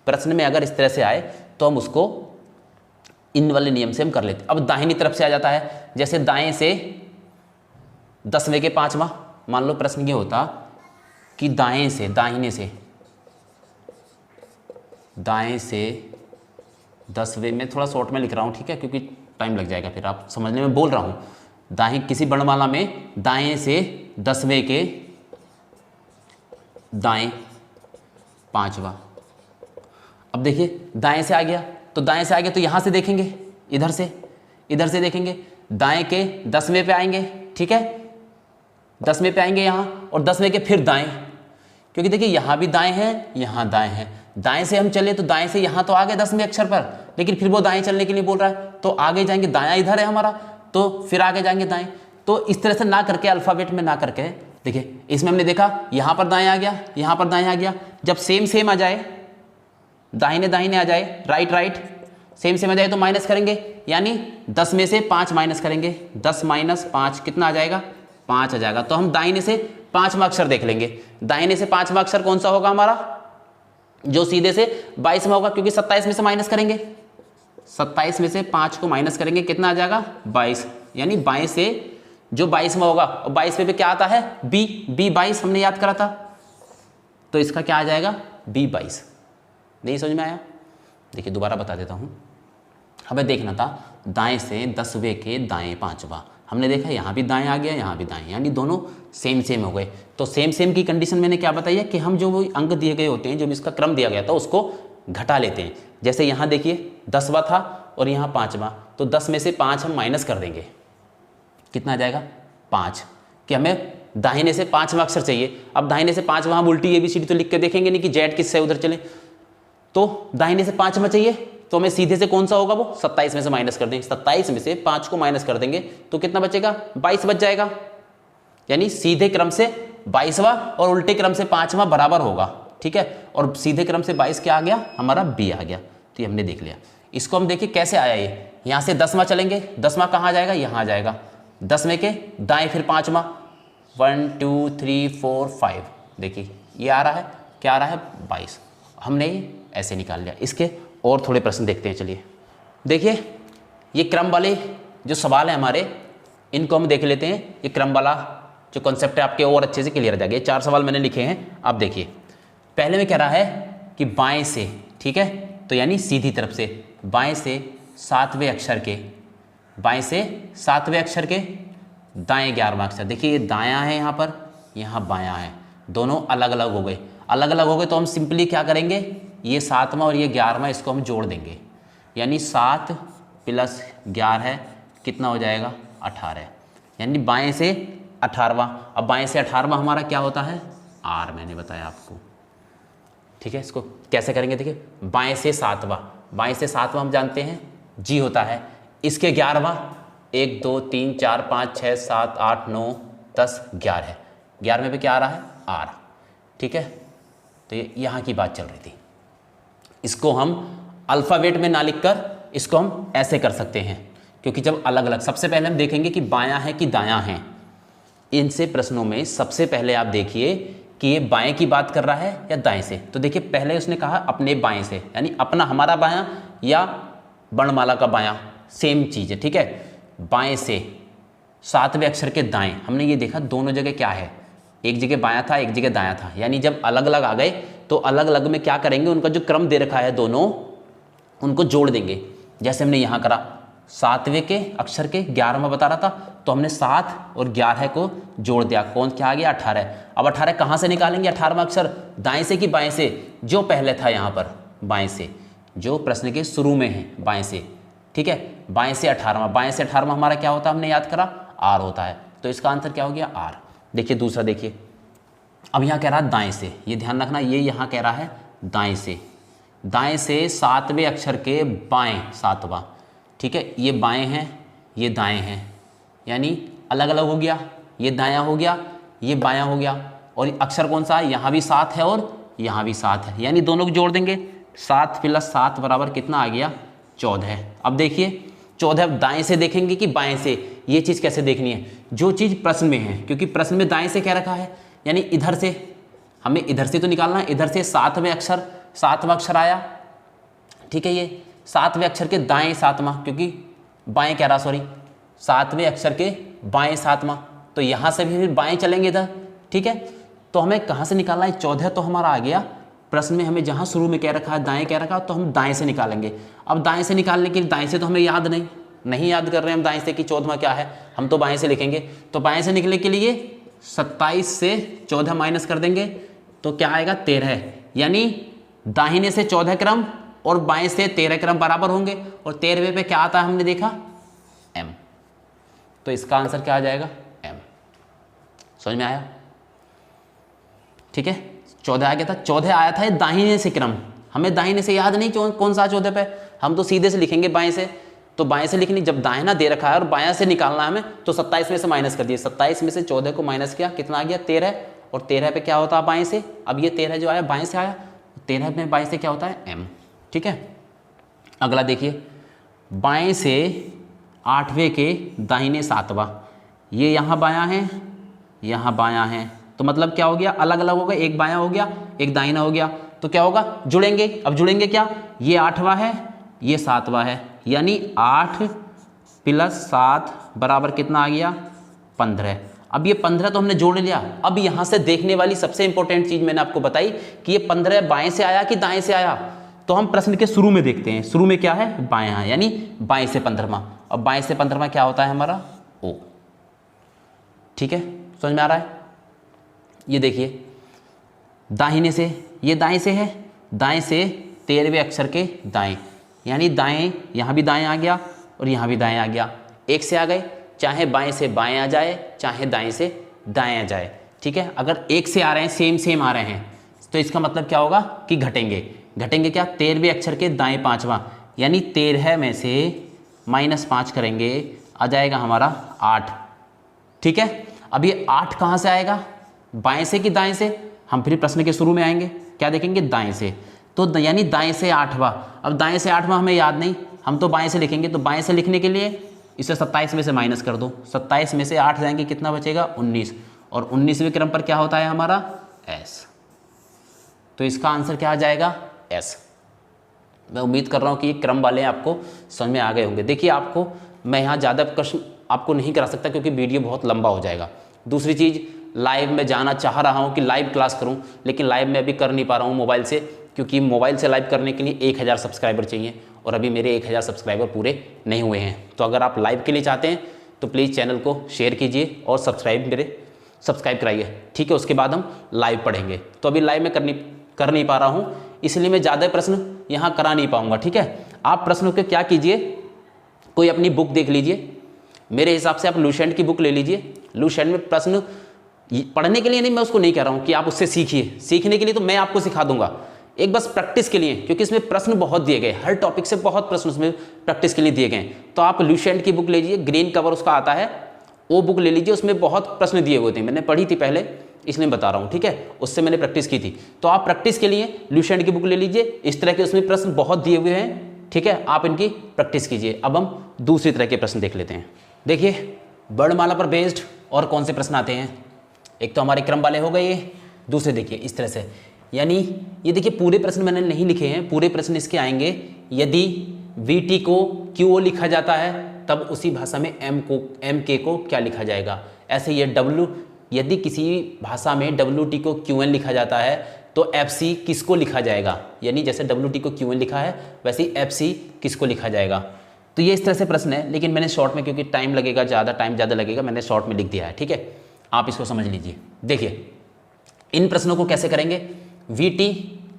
प्रश्न में अगर इस तरह से आए तो हम उसको इन वाले नियम से हम कर लेते। अब दाहिनी तरफ से आ जाता है, जैसे दाएं से 10वें के 5वां, मान लो प्रश्न ये होता कि दाएं से 10वें में, थोड़ा शॉर्ट में लिख रहा हूँ, ठीक है, क्योंकि टाइम लग जाएगा फिर आप समझने में, बोल रहा हूँ। दाएं किसी वर्णमाला में दाएं से 10वें के दाएं 5वां। अब देखिए दाएं से आ गया, तो दाएं से आ गया तो यहाँ से देखेंगे, इधर से देखेंगे, दाएं के 10वें पे आएंगे, ठीक है, 10वें पे आएंगे यहाँ, और 10वें के फिर दाएं, क्योंकि देखिए यहाँ भी दाएं है, यहाँ दाएं है। दाएं से हम चले तो दाएं से यहाँ तो आ गए 10वें अक्षर पर, लेकिन फिर वो दाएं चलने के लिए बोल रहा है, तो आगे जाएंगे, दायां इधर है हमारा, तो फिर आगे जाएंगे दाएं। तो इस तरह से ना करके, अल्फ़ाबेट में ना करके, देखिए इसमें हमने देखा यहाँ पर दाएं आ गया, यहाँ पर दाएं आ गया। जब सेम आ जाए, दाहिने आ जाए, राइट सेम आ जाए तो माइनस करेंगे, यानी 10 में से 5 माइनस करेंगे, 10 - 5 कितना आ जाएगा, 5 आ जाएगा। तो हम दाहिने से 5वां अक्षर देख लेंगे। दाहिने से 5वां अक्षर कौन सा होगा हमारा, जो सीधे से 22वां होगा, क्योंकि 27 में से माइनस करेंगे, 27 में से 5 को माइनस करेंगे, कितना आ जाएगा, 22, यानी बाएं से जो 22वां होगा, और 22वें पे क्या आता है, B 22 हमने याद करा था, तो इसका क्या आ जाएगा, B22। नहीं समझ में आया? देखिए दोबारा बता देता हूँ। हमें देखना था दाएं से 10वें के दाएं 5वां, हमने देखा यहाँ भी दाएं आ गया, यहाँ भी दाएं, यानी दोनों सेम हो गए। तो सेम की कंडीशन मैंने क्या बताई है कि हम जो वो अंक दिए गए होते हैं, जो भी इसका क्रम दिया गया था, उसको घटा लेते हैं। जैसे यहाँ देखिए 10वां था और यहाँ 5वां, तो 10 में से 5 हम माइनस कर देंगे, कितना आ जाएगा, 5, कि हमें दाहिने से 5वां अक्षर चाहिए। अब दाहिने से 5 वहाँ उल्टी ABCD तो लिख के देखेंगे नहीं कि जेड किससे उधर चले, तो दाहिने से 5वां चाहिए, तो हमें सीधे से कौन सा होगा, वो 27 में से माइनस कर देंगे। 27 में से 5 को माइनस कर देंगे तो कितना बचेगा, 22 बच जाएगा। यानी सीधे क्रम से 22वां और उल्टे क्रम से 5वां बराबर होगा, ठीक है। और सीधे क्रम से 22 क्या आ गया, हमारा B आ गया। तो ये हमने देख लिया। इसको हम देखिए कैसे आया ये, यहाँ से 10वां चलेंगे, 10वां कहाँ आ जाएगा, यहाँ आ जाएगा। 10वें के दाएं फिर 5वां, 1 2 3 4 5, देखिए ये आ रहा है, क्या आ रहा है, 22। हमने ऐसे निकाल लिया। इसके और थोड़े प्रश्न देखते हैं, चलिए। देखिए ये क्रम वाले जो सवाल हैं हमारे, इनको हम देख लेते हैं। ये क्रम वाला जो कॉन्सेप्ट है आपके और अच्छे से क्लियर हो जाएगा। ये 4 सवाल मैंने लिखे हैं, आप देखिए। पहले में कह रहा है कि बाएं से, ठीक है, तो यानी सीधी तरफ से, बाएं से 7वें अक्षर के, बाएं से 7वें अक्षर के दाएं 11वां अक्षर। देखिए ये दायां है यहाँ पर, यहाँ बायां है, दोनों अलग अलग हो गए। अलग अलग हो गए तो हम सिंपली क्या करेंगे, ये 7वां और ये 11वां, इसको हम जोड़ देंगे, यानी 7 + 11 कितना हो जाएगा, 18, यानी बाएं से 18वां। अब बाएं से 18वां हमारा क्या होता है, R, मैंने बताया आपको, ठीक है। इसको कैसे करेंगे, देखिए बाएं से 7वां, बाएं से 7वां हम जानते हैं G होता है। इसके 11वां, 1 2 3 4 5 6 7 8 9 10 11, 11वें पे क्या आ रहा है, R, ठीक है। तो ये यहाँ की बात चल रही थी। इसको हम अल्फ़ाबेट में ना लिखकर इसको हम ऐसे कर सकते हैं, क्योंकि जब अलग अलग, सबसे पहले हम देखेंगे कि बायां है कि दायां है। इनसे प्रश्नों में सबसे पहले आप देखिए कि ये बाएं की बात कर रहा है या दाएं से। तो देखिए पहले उसने कहा अपने बाएं से, यानी अपना, हमारा बायां या वर्णमाला का बायां, सेम चीज़ है, ठीक है। बाएं से 7वें अक्षर के दाएं, हमने ये देखा दोनों जगह क्या है, एक जगह बायां था, एक जगह दायां था। यानी जब अलग अलग आ गए तो अलग अलग में क्या करेंगे, उनका जो क्रम दे रखा है दोनों, उनको जोड़ देंगे। जैसे हमने यहाँ करा सातवें के अक्षर के 11वां बता रहा था, तो हमने 7 और 11 को जोड़ दिया, कौन क्या आ गया 18। अब 18 कहाँ से निकालेंगे, 18वां अक्षर दाएं से कि बाएं से, जो पहले था यहाँ पर बाएं से, जो प्रश्न के शुरू में है बाएं से, ठीक है, बाएं से 18वां, बाएं से 18वां हमारा क्या होता है, हमने याद करा आर होता है, तो इसका आंसर क्या हो गया आर। देखिए दूसरा देखिए, अब यहाँ कह रहा है दाएं से, ये ध्यान रखना, ये यहाँ कह रहा है दाएं से, दाएं से 7वें अक्षर के बाएं, 7वां, ठीक है, ये बाएं हैं ये दाएं हैं, यानी अलग अलग हो गया, ये दायां हो गया ये बायां हो गया, और अक्षर कौन सा है, यहाँ भी 7 है और यहाँ भी 7 है, यानी दोनों को जोड़ देंगे, 7 + 7 बराबर कितना आ गया 14। अब देखिए 14 दाएं से देखेंगे कि बाएं से, ये चीज़ कैसे देखनी है, जो चीज़ प्रश्न में है, क्योंकि प्रश्न में दाएं से क्या रखा है, यानी इधर से, हमें इधर से तो निकालना है, इधर से 7वां अक्षर आया, ठीक है, ये 7वें अक्षर के दाएं 7वां, क्योंकि बाएं कह रहा, सॉरी 7वें अक्षर के बाएं 7वां, तो यहाँ से भी फिर बाएं चलेंगे इधर, ठीक है, तो हमें कहाँ से निकालना है 14, तो हमारा आ गया प्रश्न में, हमें जहाँ शुरू में कह रखा है दाएं कह रखा, तो हम दाएं से निकालेंगे। अब दाएं से निकालने के लिए, दाएं से तो हमें याद नहीं याद कर रहे हैं हम दाएं से कि 14वां क्या है, हम तो बाएं से लिखेंगे, तो बाएं से निकलने के लिए 27 से 14 माइनस कर देंगे, तो क्या आएगा 13, यानी दाहिने से 14 क्रम और बाएं से 13 क्रम बराबर होंगे, और 13वें पे क्या आता है हमने देखा m, तो इसका आंसर क्या आ जाएगा m। समझ में आया, ठीक है, 14 आ गया था, 14 आया था ये दाहिने से क्रम, हमें दाहिने से याद नहीं कौन सा 14 पे, हम तो सीधे से लिखेंगे बाएं से, तो बाएं से लिखनी, जब दाहिना दे रखा है और बायां से निकालना है हमें, तो 27 में से माइनस कर दिए, 27 में से 14 को माइनस किया, कितना आ गया 13, और 13 पे क्या होता है बाएं से, अब ये 13 जो आया बाएं से आया, 13 में बाएं से क्या होता है m, ठीक है। अगला देखिए, बाएं से 8वें के दाहिने 7वां, ये यहाँ बायां है यहाँ बायां है, तो मतलब क्या हो गया, अलग अलग हो गए, एक बायां हो गया एक दाहिना हो गया, तो क्या होगा जुड़ेंगे, अब जुड़ेंगे क्या, ये 8वां है ये 7वां है, यानी 8 + 7 बराबर कितना आ गया 15। अब ये 15 तो हमने जोड़ लिया, अब यहाँ से देखने वाली सबसे इंपॉर्टेंट चीज़ मैंने आपको बताई कि ये 15 बाएं से आया कि दाएं से आया, तो हम प्रश्न के शुरू में देखते हैं, शुरू में क्या है बायां, यानी बाएं से 15वां, और बाएं से 15वां क्या होता है हमारा ओ, ठीक है, समझ में आ रहा है। ये देखिए दाहिने से, ये दाएं से है, दाएं से 13वें अक्षर के दाएं, यानी दाएं, यहाँ भी दाएं आ गया और यहाँ भी दाएं आ गया, एक से आ गए, चाहे बाएं से बाएं आ जाए चाहे दाएं से दाएं आ जाए, ठीक है, अगर एक से आ रहे हैं सेम आ रहे हैं, तो इसका मतलब क्या होगा कि घटेंगे क्या, 13वें अक्षर के दाएं 5वां, यानी 13 में से -5 करेंगे, आ जाएगा हमारा 8, ठीक है। अब ये 8 कहाँ से आएगा, बाएं से कि दाएं से, हम फिर प्रश्न के शुरू में आएंगे, क्या देखेंगे दाएं से, तो यानी दाएं से 8वां, अब दाएं से 8वां हमें याद नहीं, हम तो बाएं से लिखेंगे, तो बाएं से लिखने के लिए इसे 27 में से माइनस कर दो, 27 में से 8 जाएंगे, कितना बचेगा 19, और 19वें क्रम पर क्या होता है हमारा S, तो इसका आंसर क्या आ जाएगा S। मैं उम्मीद कर रहा हूँ कि ये क्रम वाले आपको समझ में आ गए होंगे। देखिए आपको मैं यहाँ ज़्यादा प्रश्न आपको नहीं करा सकता क्योंकि वीडियो बहुत लंबा हो जाएगा। दूसरी चीज़, लाइव में जाना चाह रहा हूँ कि लाइव क्लास करूँ, लेकिन लाइव में अभी कर नहीं पा रहा हूँ मोबाइल से, क्योंकि मोबाइल से लाइव करने के लिए 1000 सब्सक्राइबर चाहिए और अभी मेरे 1000 सब्सक्राइबर पूरे नहीं हुए हैं। तो अगर आप लाइव के लिए चाहते हैं तो प्लीज़ चैनल को शेयर कीजिए और सब्सक्राइब कराइए, ठीक है। उसके बाद हम लाइव पढ़ेंगे। तो अभी लाइव में कर नहीं पा रहा हूँ, इसलिए मैं ज़्यादा प्रश्न यहाँ करा नहीं पाऊँगा, ठीक है। आप प्रश्नों के क्या कीजिए, कोई अपनी बुक देख लीजिए, मेरे हिसाब से आप लुसेंट की बुक ले लीजिए। लुसेंट में प्रश्न पढ़ने के लिए नहीं, मैं उसको नहीं कह रहा हूँ कि आप उससे सीखिए, सीखने के लिए तो मैं आपको सिखा दूंगा, एक बस प्रैक्टिस के लिए, क्योंकि इसमें प्रश्न बहुत दिए गए, हर टॉपिक से बहुत प्रश्न उसमें प्रैक्टिस के लिए दिए गए। तो आप लुसेंट की बुक लीजिए, ग्रीन कवर उसका आता है, वो बुक ले लीजिए, उसमें बहुत प्रश्न दिए हुए थे, मैंने पढ़ी थी पहले इसलिए बता रहा हूँ, ठीक है। उससे मैंने प्रैक्टिस की थी। तो आप प्रैक्टिस के लिए लुसेंट की बुक ले लीजिए, इस तरह के उसमें प्रश्न बहुत दिए हुए हैं, ठीक है। आप इनकी प्रैक्टिस कीजिए। अब हम दूसरी तरह के प्रश्न देख लेते हैं। देखिए वर्णमाला पर बेस्ड और कौन से प्रश्न आते हैं, एक तो हमारे क्रम वाले हो गए, दूसरे देखिए इस तरह से, यानी ये देखिए पूरे प्रश्न मैंने नहीं लिखे हैं, पूरे प्रश्न इसके आएंगे, यदि VT को QO लिखा जाता है तब उसी भाषा में MK को क्या लिखा जाएगा। ऐसे ये यदि किसी भाषा में WT को QN लिखा जाता है तो FC किसको लिखा जाएगा, यानी जैसे WT को QN लिखा है वैसे ही FC किसको लिखा जाएगा। तो ये इस तरह से प्रश्न है, लेकिन मैंने शॉर्ट में, क्योंकि टाइम लगेगा, टाइम ज़्यादा लगेगा, मैंने शॉर्ट में लिख दिया है। ठीक है, आप इसको समझ लीजिए। देखिए इन प्रश्नों को कैसे करेंगे, VT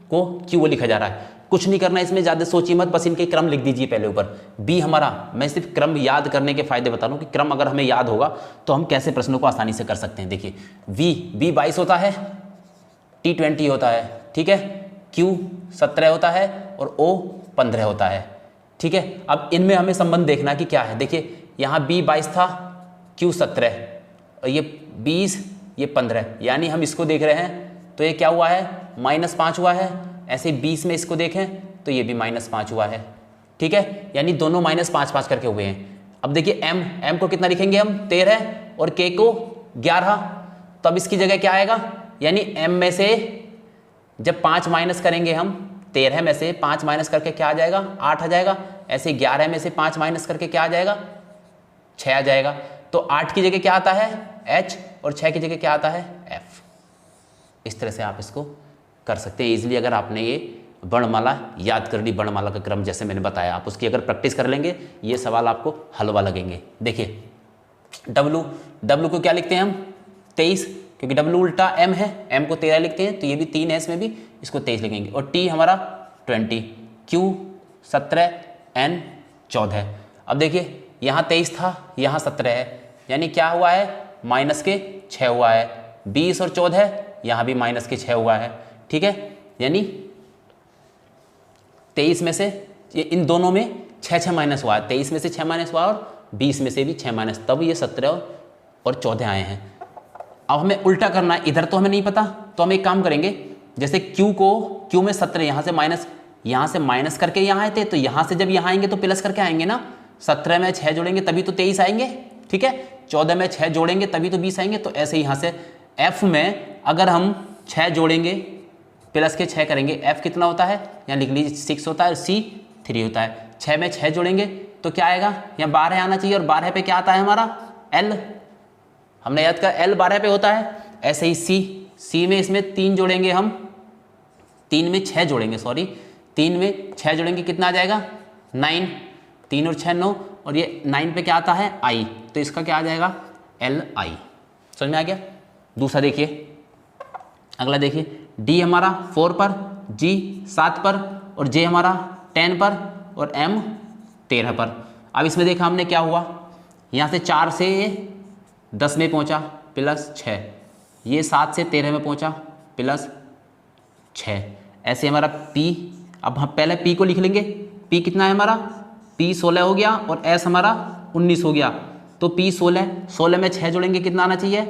को QO लिखा जा रहा है, कुछ नहीं करना इसमें, ज़्यादा सोचिए मत, बस इनके क्रम लिख दीजिए पहले ऊपर। B हमारा, मैं सिर्फ क्रम याद करने के फायदे बता रहा हूँ कि क्रम अगर हमें याद होगा तो हम कैसे प्रश्नों को आसानी से कर सकते हैं। देखिए B 22 होता है, T 20 होता है, ठीक है, Q 17 होता है और O 15 होता है। ठीक है, अब इनमें हमें संबंध देखना कि क्या है। देखिए यहाँ B 22 था, Q 17 और ये 20, ये 15, यानी हम इसको देख रहे हैं तो ये क्या हुआ है, -5 हुआ है। ऐसे 20 में इसको देखें तो ये भी -5 हुआ है। ठीक है, यानी दोनों -5 करके हुए हैं। अब देखिए M को कितना लिखेंगे हम, 13 और K को 11, तो अब इसकी जगह क्या आएगा, यानी M में से जब 5 माइनस करेंगे हम, 13 में से 5 माइनस करके क्या आ जाएगा, 8 आ जाएगा। ऐसे 11 में से 5 माइनस करके क्या आ जाएगा, 6 आ जाएगा। तो 8 की जगह क्या आता है, H, और 6 की जगह क्या आता है, F। इस तरह से आप इसको कर सकते हैं इजीली। अगर आपने ये वर्णमाला याद कर ली, वर्णमाला का क्रम जैसे मैंने बताया, आप उसकी अगर प्रैक्टिस कर लेंगे ये सवाल आपको हलवा लगेंगे। देखिए W को क्या लिखते हैं हम, 23, क्योंकि W उल्टा M है, M को 13 लिखते हैं, तो ये भी 3 है, इसमें भी इसको 23 लिखेंगे। और T हमारा 20, Q 17, N 14। अब देखिए यहाँ 23 था, यहाँ 17 है, यानी क्या हुआ है, -6 हुआ है। 20 और 14, यहाँ भी -6 हुआ है। ठीक है, यानी 23 में से इन दोनों में 6 माइनस हुआ है, 23 में से 6 माइनस हुआ और 20 में से भी 6 माइनस, तब ये 17 और 14 आए हैं। अब हमें उल्टा करना है, इधर तो हमें नहीं पता, तो हम एक काम करेंगे, जैसे Q में 17, यहाँ से माइनस करके यहाँ आए थे, तो यहाँ से जब यहाँ आएंगे तो प्लस करके आएंगे ना। 17 में 6 जोड़ेंगे तभी तो 23 आएंगे। ठीक है, 14 में 6 जोड़ेंगे तभी तो 20 आएंगे। तो ऐसे यहाँ से F में अगर हम 6 जोड़ेंगे, प्लस के 6 करेंगे, F कितना होता है, यहाँ लिख लीजिए 6 होता है, C 3 होता है। 6 में 6 जोड़ेंगे तो क्या आएगा, यहाँ 12 आना चाहिए, और 12 पे क्या आता है हमारा, L। हमने याद किया L 12 पे होता है। ऐसे ही C में इसमें 3 जोड़ेंगे हम, 3 में 6 जोड़ेंगे, 3 में 6 जोड़ेंगे, कितना आ जाएगा, 9। 3 और 6 9, और ये 9 पे क्या आता है, I, तो इसका क्या आ जाएगा, LI। समझ में आ गया। दूसरा देखिए, अगला देखिए, D हमारा 4 पर, G 7 पर, और J हमारा 10 पर, और M 13 पर। अब इसमें देखा हमने क्या हुआ, यहाँ से 4 से 10 में पहुँचा +6, ये 7 से 13 में पहुँचा +6। ऐसे हमारा P, अब हम पहले P को लिख लेंगे। P कितना है हमारा, P 16 हो गया, और S हमारा 19 हो गया। तो P 16 में 6 जोड़ेंगे, कितना आना चाहिए,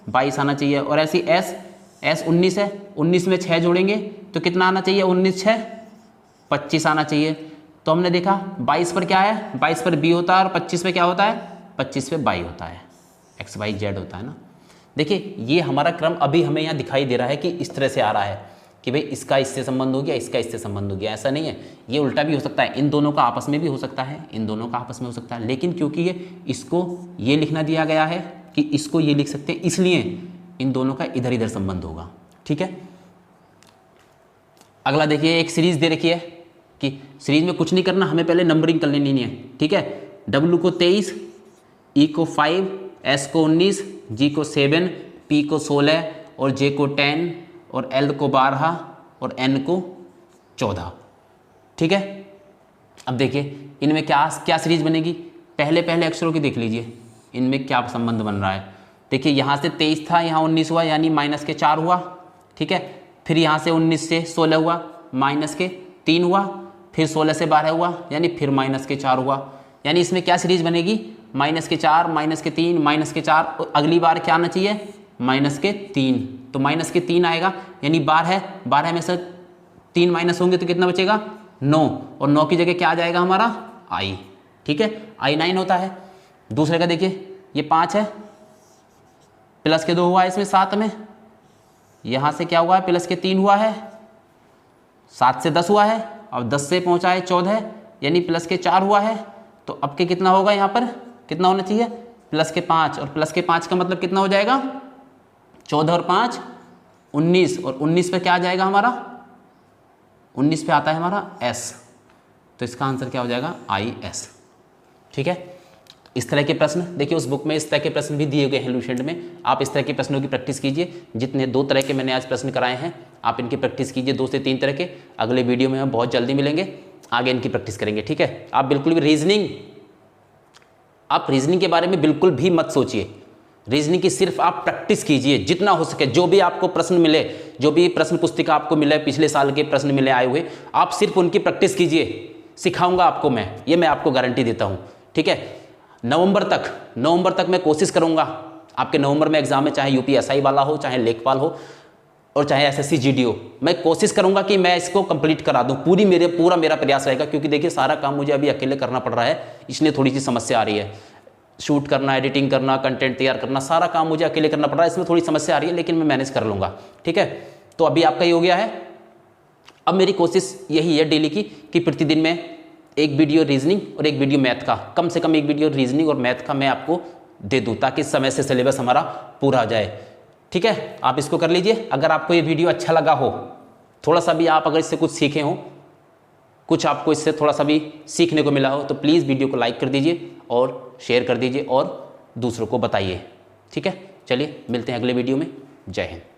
22 आना चाहिए। और ऐसी S 19 है, 19 में 6 जोड़ेंगे तो कितना आना चाहिए, 19 6 25 आना चाहिए। तो हमने देखा 22 पर क्या है, 22 पर B होता है, और 25 पे क्या होता है, 25 पे Y होता है, XYZ होता है ना। देखिए ये हमारा क्रम अभी हमें यहाँ दिखाई दे रहा है कि इस तरह से आ रहा है कि भाई इसका इससे संबंध हो गया, इसका इससे संबंध हो गया। ऐसा नहीं है, ये उल्टा भी हो सकता है, इन दोनों का आपस में भी हो सकता है, इन दोनों का आपस में हो सकता है। लेकिन क्योंकि इसको ये लिखना दिया गया है कि इसको ये लिख सकते हैं, इसलिए इन दोनों का इधर इधर संबंध होगा। ठीक है, अगला देखिए, एक सीरीज दे रखी है कि सीरीज में कुछ नहीं करना, हमें पहले नंबरिंग कर लेनी है। ठीक है, W को 23, E को 5, S को 19, G को 7, P को 16, और J को 10, और L को 12, और N को 14। ठीक है, अब देखिए इनमें क्या सीरीज बनेगी, पहले अक्षरों की देख लीजिए, इनमें क्या संबंध बन रहा है। देखिए यहाँ से 23 था, यहाँ 19 हुआ, यानी -4 हुआ। ठीक है, फिर यहाँ से 19 से 16 हुआ, -3 हुआ, फिर 16 से 12 हुआ, यानी फिर -4 हुआ। यानी इसमें क्या सीरीज बनेगी, -4, -3, -4, अगली बार क्या आना चाहिए, -3, तो -3 आएगा, यानी 12 में से 3 माइनस होंगे तो कितना बचेगा, 9, और 9 की जगह क्या आ जाएगा हमारा, I। ठीक है, I 9 होता है। दूसरे का देखिए, ये 5 है, प्लस के 2 हुआ है इसमें 7 में, यहाँ से क्या हुआ है, प्लस के 3 हुआ है, 7 से 10 हुआ है, अब 10 से पहुँचा है 14, यानी प्लस के 4 हुआ है। तो अब के कितना होगा, यहाँ पर कितना होना चाहिए, प्लस के 5, और प्लस के 5 का मतलब कितना हो जाएगा, 14 और 5 19, और 19 पे क्या आ जाएगा हमारा, 19 पे आता है हमारा S, तो इसका आंसर क्या हो जाएगा, IS। ठीक है। इस तरह के प्रश्न देखिए, उस बुक में इस तरह के प्रश्न भी दिए गए हैं लुसेंट में। आप इस तरह के प्रश्नों की प्रैक्टिस कीजिए। जितने 2 तरह के मैंने आज प्रश्न कराए हैं, आप इनकी प्रैक्टिस कीजिए, 2 से 3 तरह के। अगले वीडियो में हम बहुत जल्दी मिलेंगे, आगे इनकी प्रैक्टिस करेंगे, ठीक है। आप बिल्कुल भी रीजनिंग के बारे में बिल्कुल भी मत सोचिए। रीजनिंग की सिर्फ आप प्रैक्टिस कीजिए जितना हो सके। जो भी आपको प्रश्न मिले, जो भी प्रश्न पुस्तिका आपको मिले, पिछले साल के प्रश्न मिले आए हुए, आप सिर्फ उनकी प्रैक्टिस कीजिए। सिखाऊंगा आपको मैं, ये मैं आपको गारंटी देता हूँ, ठीक है। नवंबर तक मैं कोशिश करूंगा आपके नवंबर में एग्जाम है, चाहे यूपीएसआई वाला हो, चाहे लेखपाल हो, और चाहे एसएससी जीडीओ, मैं कोशिश करूंगा कि मैं इसको कंप्लीट करा दूं। पूरा मेरा प्रयास रहेगा, क्योंकि देखिए सारा काम मुझे अभी अकेले करना पड़ रहा है, इसलिए थोड़ी सी समस्या आ रही है। शूट करना, एडिटिंग करना, कंटेंट तैयार करना, सारा काम मुझे अकेले करना पड़ रहा है, इसमें थोड़ी समस्या आ रही है, लेकिन मैं मैनेज कर लूँगा, ठीक है। तो अभी आपका ये हो गया है। अब मेरी कोशिश यही है डेली की कि प्रतिदिन में एक वीडियो रीजनिंग और एक वीडियो मैथ का, कम से कम एक वीडियो रीजनिंग और मैथ का मैं आपको दे दूँ, ताकि समय से सिलेबस हमारा पूरा हो जाए, ठीक है। आप इसको कर लीजिए। अगर आपको ये वीडियो अच्छा लगा हो, थोड़ा सा भी आप अगर इससे कुछ सीखे हो, कुछ आपको इससे थोड़ा सा भी सीखने को मिला हो, तो प्लीज़ वीडियो को लाइक कर दीजिए और शेयर कर दीजिए और दूसरों को बताइए, ठीक है। चलिए मिलते हैं अगले वीडियो में। जय हिंद।